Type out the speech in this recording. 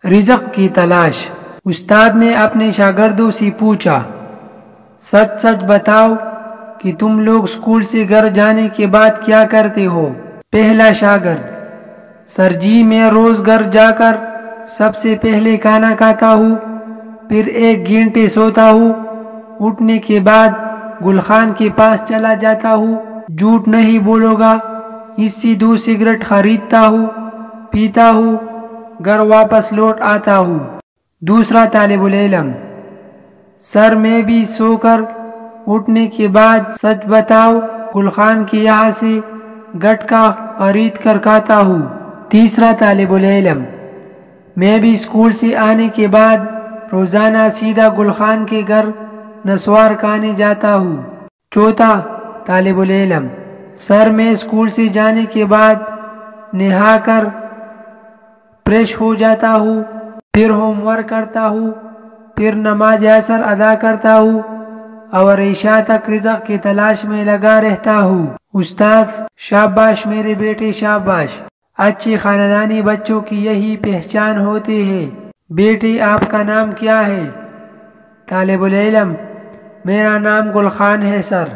رزق کی تلاش۔ استاد نے اپنے شاگردوں سے پوچھا، سچ سچ بتاؤ کہ تم لوگ اسکول سے گھر جانے کے بعد کیا کرتے ہو؟ پہلا شاگرد، سر جی میں روز گھر جا کر سب سے پہلے کھانا کھاتا ہوں، پھر 1 گھنٹے سوتا ہوں، اٹھنے کے بعد گل خان کے پاس چلا جاتا ہوں، جھوٹ نہیں بولوں گا، اس سے 2 سگریٹ خریدتا ہوں، پیتا ہوں، گھر واپس لوٹ آتا ہوں۔ دوسرا طالب العلم، سر میں بھی سو کر اٹھنے کے بعد سچ بتاؤ گل خان کے یہاں سے گٹکا خرید کر کھاتا ہوں۔ تیسرا طالب العلم، میں بھی اسکول سے آنے کے بعد روزانہ سیدھا گل خان کے گھر نسوار کھانے جاتا ہوں۔ چوتھا طالب العلم، سر میں اسکول سے جانے کے بعد نہا کر فریش ہو جاتا ہوں، پھر ہوم ورک کرتا ہوں، پھر نماز عصر ادا کرتا ہوں اور عشاء تک رزق کی تلاش میں لگا رہتا ہوں۔ استاد، شاباش میرے بیٹے شاباش، اچھے خاندانی بچوں کی یہی پہچان ہوتی ہے۔ بیٹے آپ کا نام کیا ہے؟ طالب العلم، میرا نام گل خان ہے سر۔